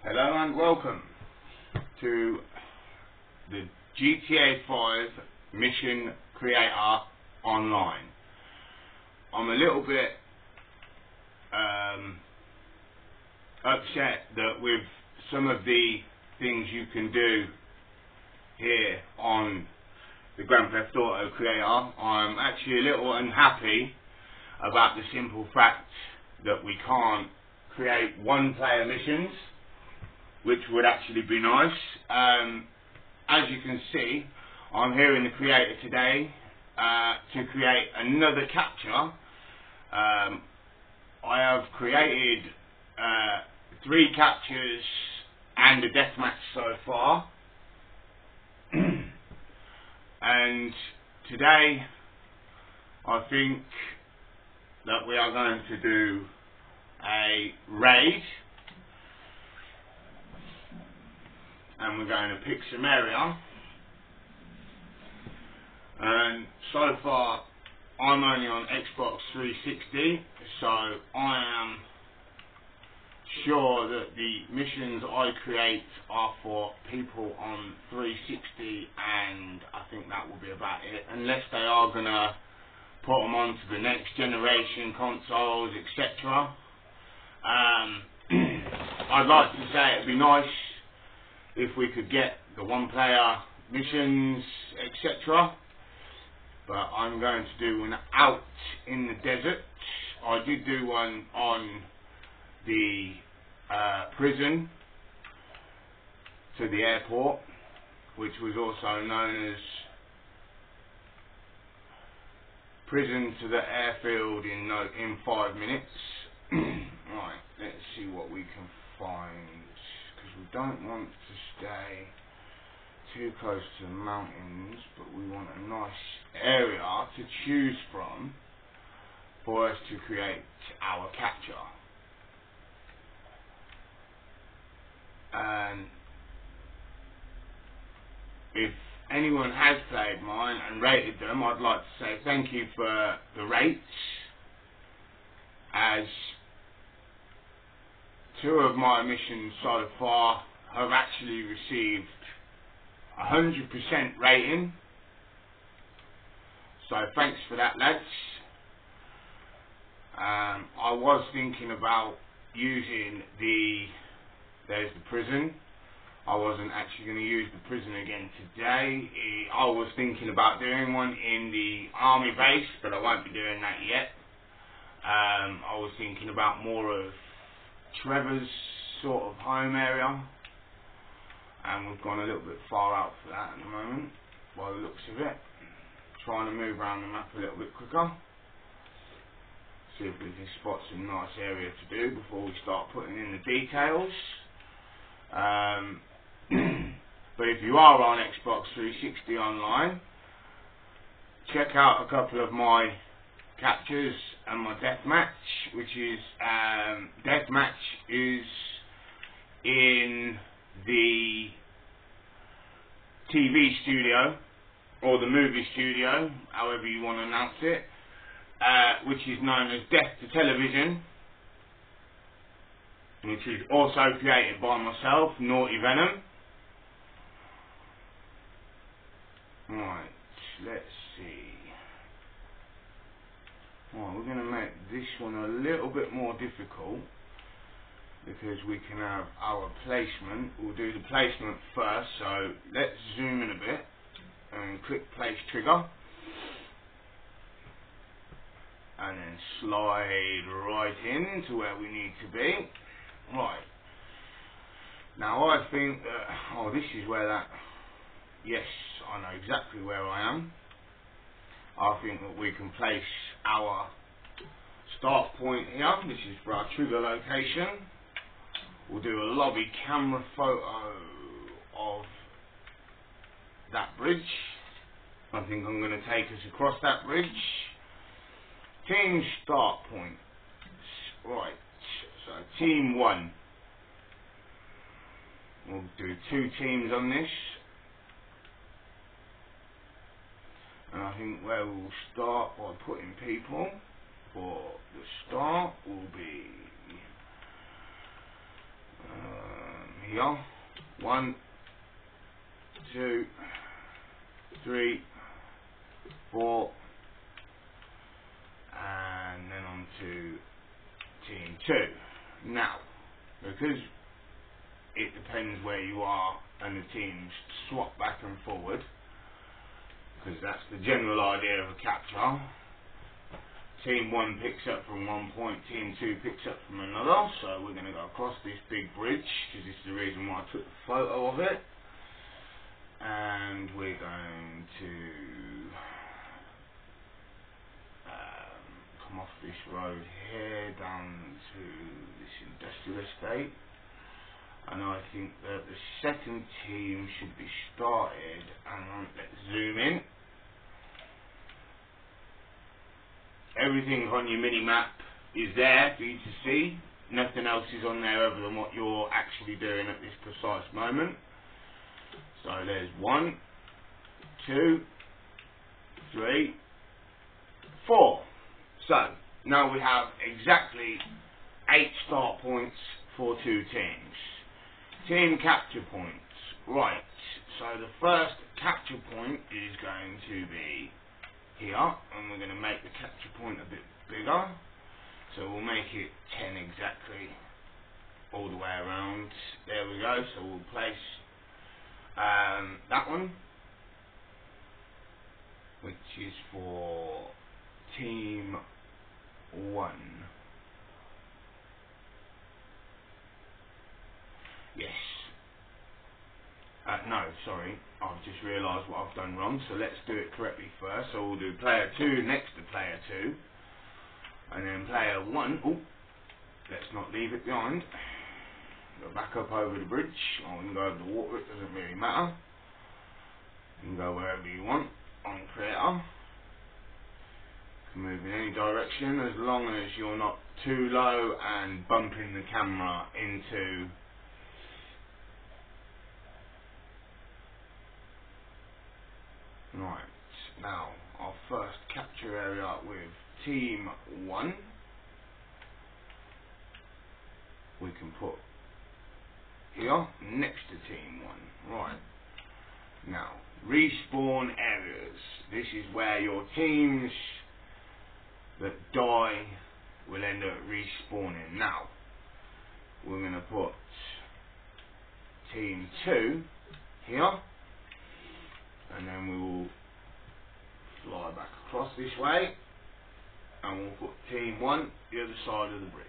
Hello and welcome to the GTA 5 Mission Creator Online. I'm a little bit upset that with some of the things you can do here on the Grand Theft Auto Creator, I'm actually a little unhappy about the simple fact that we can't create one-player missions, which would actually be nice. As you can see, I'm here in the Creator today to create another capture. I have created 3 captures and a deathmatch so far. And today I think that we are going to do a raid, and we're going to pick some area. And so far I'm only on Xbox 360, so I am sure that the missions I create are for people on 360, and I think that will be about it, unless they are going to put them onto the next generation consoles, etc. I'd like to say it'd be nice if we could get the one-player missions, etc. But I'm going to do one out in the desert. I did do one on the prison to the airport, which was also known as prison to the airfield in 5 minutes. Right, let's see what we can find, because we don't want to stay too close to the mountains, but we want a nice area to choose from for us to create our capture. And if anyone has played mine and rated them, I'd like to say thank you for the rates, as 2 of my missions so far have actually received 100% rating, so thanks for that, lads. I was thinking about using there's the prison. I wasn't actually going to use the prison again today. I was thinking about doing one in the army base, but I won't be doing that yet. I was thinking about more of Trevor's sort of home area, and we've gone a little bit far out for that at the moment, by the looks of it. Trying to move around the map a little bit quicker, see if we can spot some nice area to do before we start putting in the details. But if you are on Xbox 360 online, check out a couple of my captures and my deathmatch, which is deathmatch is in the TV studio or the movie studio, however you want to announce it, which is known as Death to Television, which is also created by myself, Naughty Venom. Right, let's see. Right, we're going to make this one a little bit more difficult, because we can have our placement. We'll do the placement first, so let's zoom in a bit and click place trigger, and then slide right in to where we need to be. Right, now I think that, oh, this is where that, yes, I know exactly where I am. I think that we can place our start point here. This is for our trigger location. We'll do a lobby camera photo of that bridge. I think I'm going to take us across that bridge. Team start point. Right, so team 1. We'll do 2 teams on this. And I think where we'll start by putting people for the start will be here. 1, 2, 3, 4, and then on to team 2. Now, because it depends where you are and the teams swap back and forward, because that's the general idea of a capture. Team 1 picks up from one point, team 2 picks up from another, so we're going to go across this big bridge, because this is the reason why I took the photo of it. And we're going to come off this road here down to this industrial estate, and I think that the second team should be started. And let's zoom in. Everything on your mini map is there for you to see. Nothing else is on there other than what you're actually doing at this precise moment. So there's 1, 2, 3, 4. So now we have exactly 8 start points for 2 teams. Team capture points. Right, so the first capture point is going to be here, and we're going to make the capture point a bit bigger. So we'll make it 10 exactly all the way around. There we go. So we'll place that one, which is for team 1. Yes. No, sorry, I've just realised what I've done wrong, so let's do it correctly first. So we'll do player 2 next to player 2, and then player 1, oh, let's not leave it behind. Go back up over the bridge, or we can go over the water, it doesn't really matter. You can go wherever you want on creator. You can move in any direction as long as you're not too low and bumping the camera into right. Now our first capture area with team 1 we can put here next to team 1. Right. Now, respawn areas. This is where your teams that die will end up respawning. Now, we're going to put team 2 here, and then we will fly back across this way, and we'll put team 1 the other side of the bridge.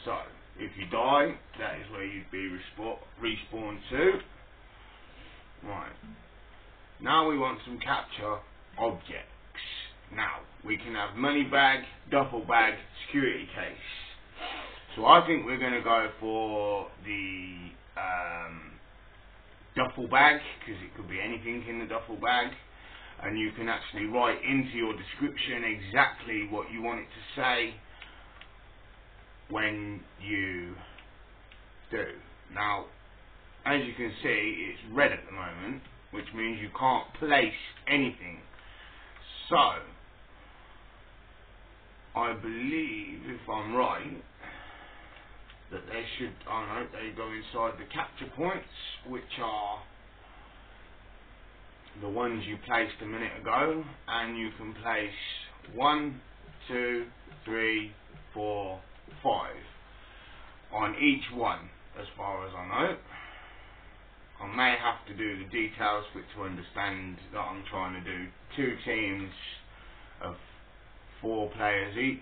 So, if you die, that is where you'd be respawned to. Right. Now we want some capture objects. Now, we can have money bag, duffel bag, security case. So I think we're going to go for the duffel bag, because it could be anything in the duffel bag. And you can actually write into your description exactly what you want it to say when you do. Now, as you can see, it's red at the moment, which means you can't place anything. So, I believe, if I'm right, that they should, oh no, they go inside the capture points, which are the ones you placed a minute ago, and you can place 1, 2, 3, 4, 5 on each one, as far as I know. I may have to do the details for it to understand that I'm trying to do 2 teams of 4 players each.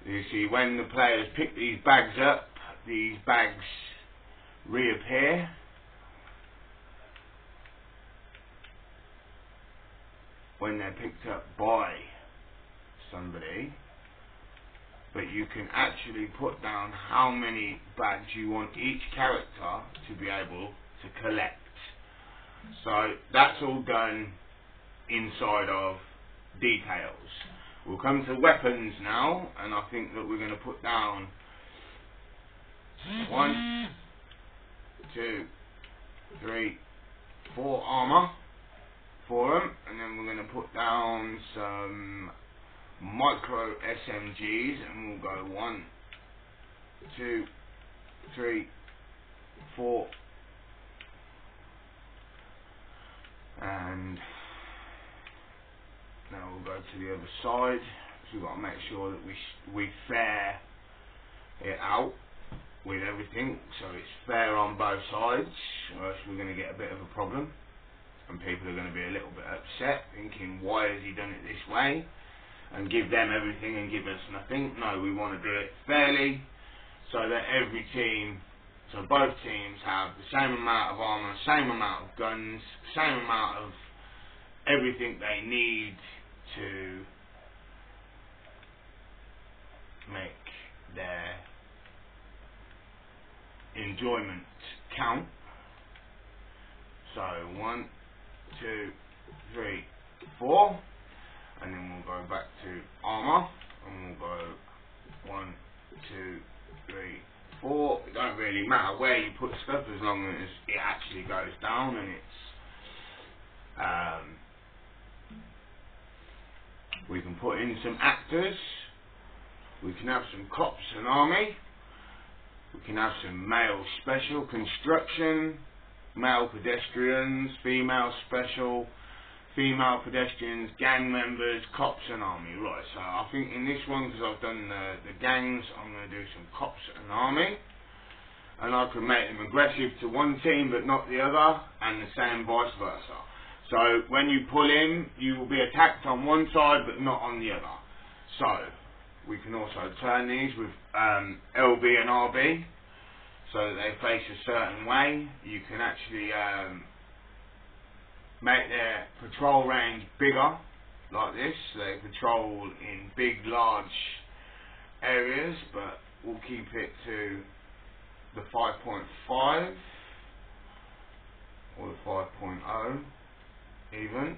You see, when the players pick these bags up, these bags reappear. When they're picked up by somebody. But you can actually put down how many bags you want each character to be able to collect. So that's all done inside of details. We'll come to weapons now, and I think that we're going to put down 1, 2, 3, 4 armor for them, and then we're going to put down some micro SMGs, and we'll go 1, 2, 3, 4, and now we'll go to the other side. So we've got to make sure that we fair it out with everything, so it's fair on both sides, or else we're going to get a bit of a problem, and people are going to be a little bit upset, thinking, why has he done it this way, and give them everything and give us nothing. No, we want to do it fairly, so that every team, so both teams have the same amount of armour, same amount of guns, same amount of everything they need to make their enjoyment count. So 1, 2, 3, 4, and then we'll go back to armour, and we'll go 1, 2, 3, 4. It don't really matter where you put stuff as long as it actually goes down, and it's we can put in some actors, we can have some cops and army, we can have some male special construction, male pedestrians, female special, female pedestrians, gang members, cops and army. Right, so I think in this one, because I've done the gangs, I'm going to do some cops and army, and I can make them aggressive to one team but not the other, and the same vice versa. So when you pull in, you will be attacked on one side but not on the other. So we can also turn these with LB and RB, so that they face a certain way. You can actually make their patrol range bigger, like this. So they patrol in big, large areas, but we'll keep it to the 5.5 or the 5.0 even.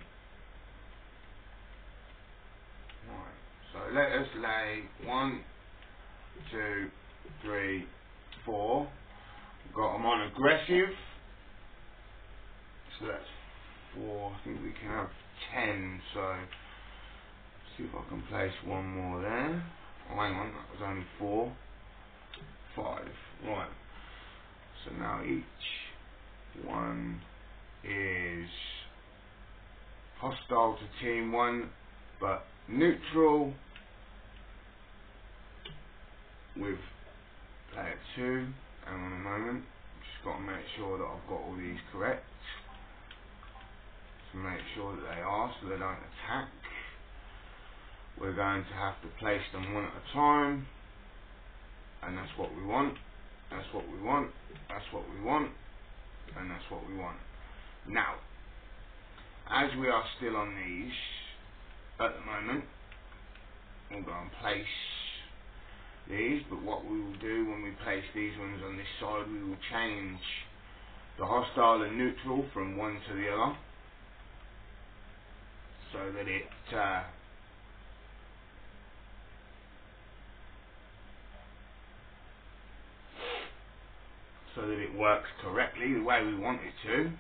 Right, so let us lay 1, 2, 3, 4. Got them on aggressive, so that's 4. I think we can have 10, so let's see if I can place one more there. Oh, hang on, that was only 4. 5. Right, so now each one is hostile to team 1 but neutral with player 2. Hang on a moment, just got to make sure that I've got all these correct, to make sure that they are, so they don't attack. We're going to have to place them one at a time, and that's what we want, that's what we want, that's what we want, and that's what we want. Now, as we are still on these at the moment, we'll go and place these, but what we will do when we place these ones on this side, we will change the hostile and neutral from one to the other, so that it works correctly the way we want it to.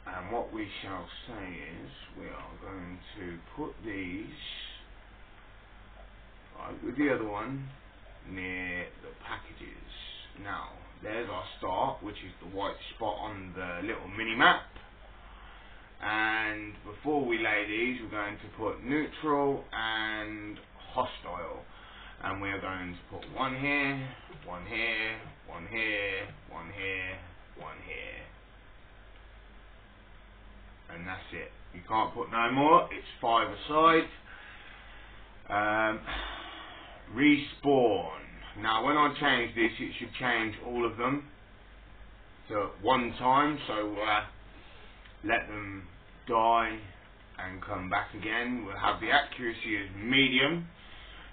And what we shall say is, we are going to put these right with the other one near the packages. Now, there's our start, which is the white spot on the little mini map. And before we lay these, we're going to put neutral and hostile. And we are going to put one here, one here, one here, one here, one here. And that's it. You can't put no more. It's 5 aside. Respawn. Now when I change this, it should change all of them to one time, so let them die and come back again. We'll have the accuracy as medium,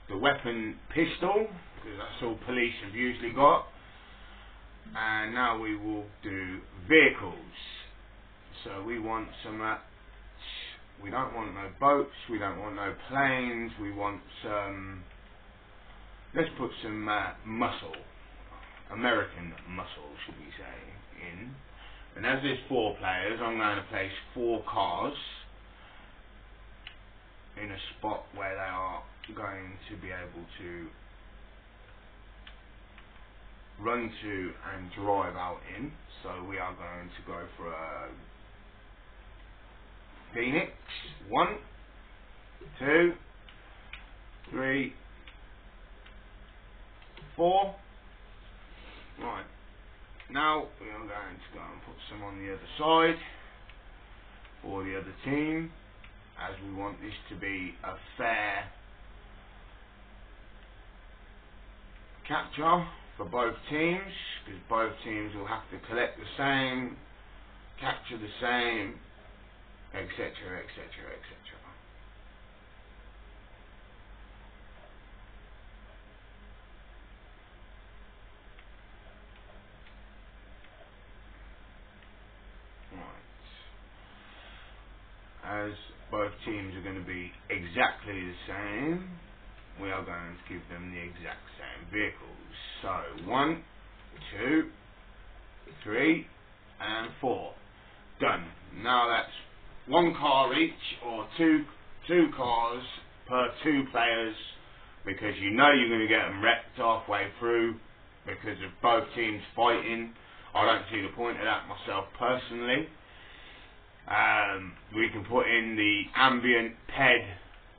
the weapon pistol, because that's all police have usually got. And now we will do vehicles. So we want some, we don't want no boats, we don't want no planes, we want some, let's put some muscle, American muscle should we say, in. And as there's 4 players, I'm going to place 4 cars, in a spot where they are going to be able to run to and drive out in. So we are going to go for a Phoenix. 1, 2, 3, 4. Right. Now we are going to go and put some on the other side for the other team, as we want this to be a fair capture for both teams, because both teams will have to collect the same, capture the same, etc, etc, etc. As both teams are going to be exactly the same, we are going to give them the exact same vehicles. So 1, 2, 3, and 4. Done. Now that's 1 car each, or two cars per 2 players, because you know you're going to get them wrecked halfway through because of both teams fighting. I don't see the point of that myself personally. We can put in the ambient ped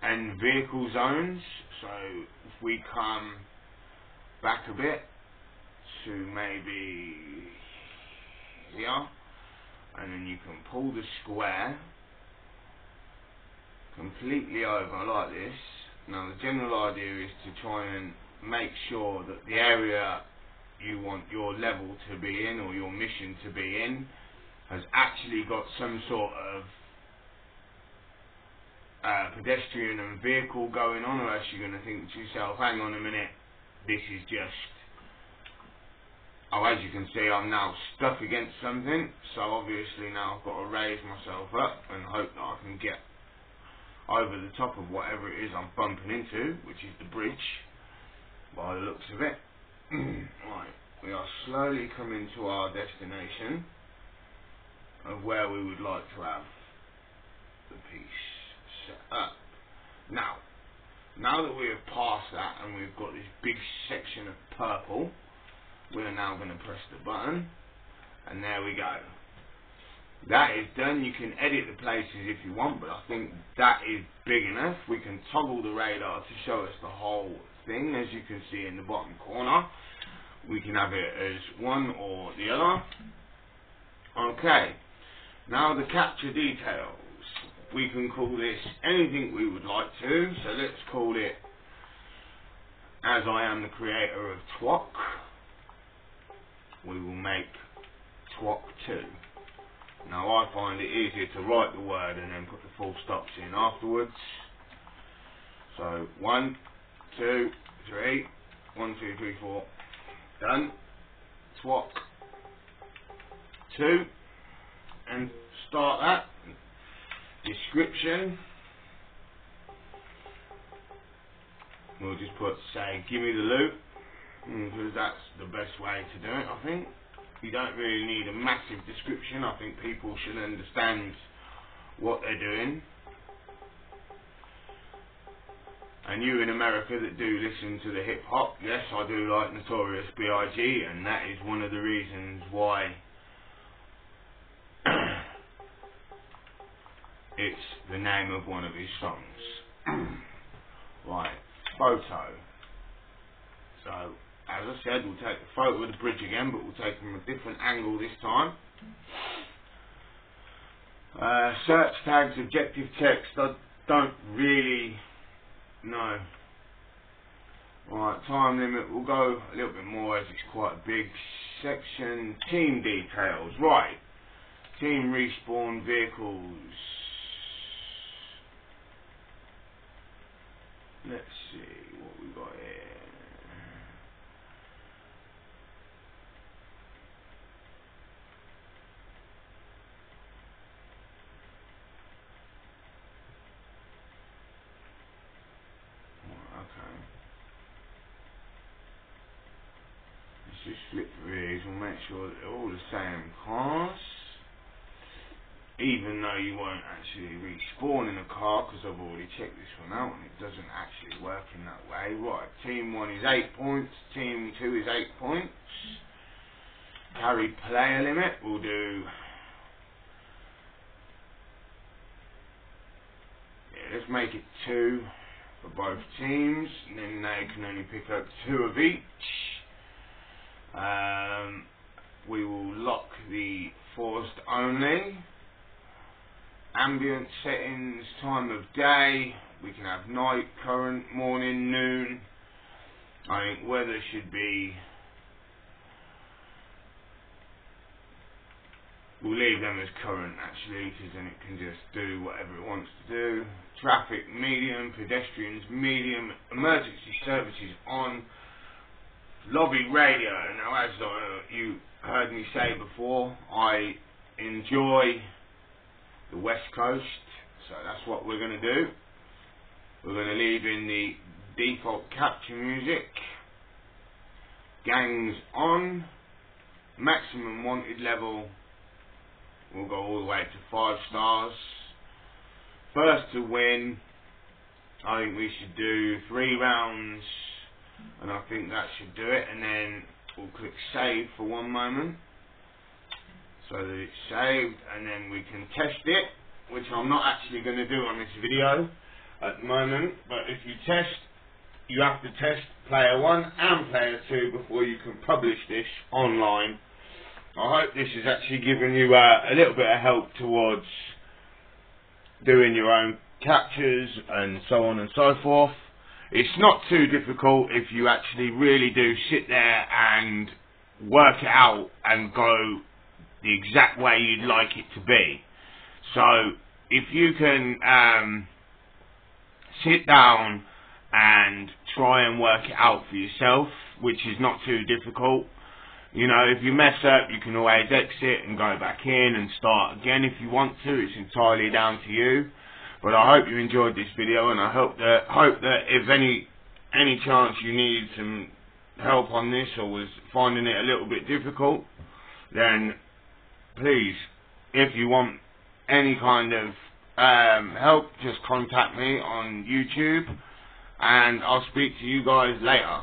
and vehicle zones. So if we come back a bit to maybe here, and then you can pull the square completely over like this. Now the general idea is to try and make sure that the area you want your level to be in, or your mission to be in, has actually got some sort of pedestrian and vehicle going on, or else you're going to think to yourself, hang on a minute, this is just, oh, as you can see, I'm now stuck against something, so obviously now I've got to raise myself up and hope that I can get over the top of whatever it is I'm bumping into, which is the bridge, by the looks of it. Right, we are slowly coming to our destination of where we would like to have the piece set up. Now that we have passed that and we've got this big section of purple, we are now going to press the button, and there we go. That is done. You can edit the places if you want, but I think that is big enough. We can toggle the radar to show us the whole thing, as you can see in the bottom corner. We can have it as one or the other. Okay. Now the capture details. We can call this anything we would like to. So let's call it, as I am the creator of TWOC, we will make TWOC 2. Now I find it easier to write the word and then put the full stops in afterwards. So 1, 2, 3, 1, 2, 3, 4. Done. TWOC 2. And start that. Description. We'll just put, say, give me the loot, because that's the best way to do it, I think. You don't really need a massive description. I think people should understand what they're doing. And you in America that do listen to the hip hop, yes, I do like Notorious B.I.G., and that is one of the reasons why it's the name of one of his songs. Right, photo. So, as I said, we'll take the photo of the bridge again, but we'll take it from a different angle this time. Search tags, objective text, I don't really know. Right, time limit, we'll go a little bit more as it's quite a big section. Team details, right. Team respawn vehicles. Let's see what we got here. Okay. Let's just flip through these. We'll make sure that they're all the same cars. even though you won't actually respawn in a car, because I've already checked this one out and it doesn't actually work in that way. Right, team 1 is 8 points, team 2 is 8 points. Carry player limit, we'll do, let's make it 2 for both teams, and then they can only pick up 2 of each. We will lock the forest only. Ambient settings, time of day, we can have night, current, morning, noon. I think weather should be, we'll leave them as current actually, because then it can just do whatever it wants to do. Traffic medium, pedestrians medium, emergency services on, lobby radio. Now, as you heard me say before, I enjoy the West Coast, so that's what we're going to do. We're going to leave in the default capture music, gangs on, maximum wanted level, we'll go all the way to 5 stars. First to win, I think we should do 3 rounds, and I think that should do it, and then we'll click save for one moment so that it's saved, and then we can test it, which I'm not actually going to do on this video at the moment, but if you test, you have to test player 1 and player 2 before you can publish this online. I hope this has actually given you a little bit of help towards doing your own captures and so on and so forth. It's not too difficult if you actually really do sit there and work it out and go the exact way you'd like it to be. So if you can sit down and try and work it out for yourself, which is not too difficult. You know, if you mess up, you can always exit and go back in and start again if you want to. It's entirely down to you. But I hope you enjoyed this video, and I hope that if any chance you needed some help on this or was finding it a little bit difficult, then please, if you want any kind of help, just contact me on YouTube, and I'll speak to you guys later.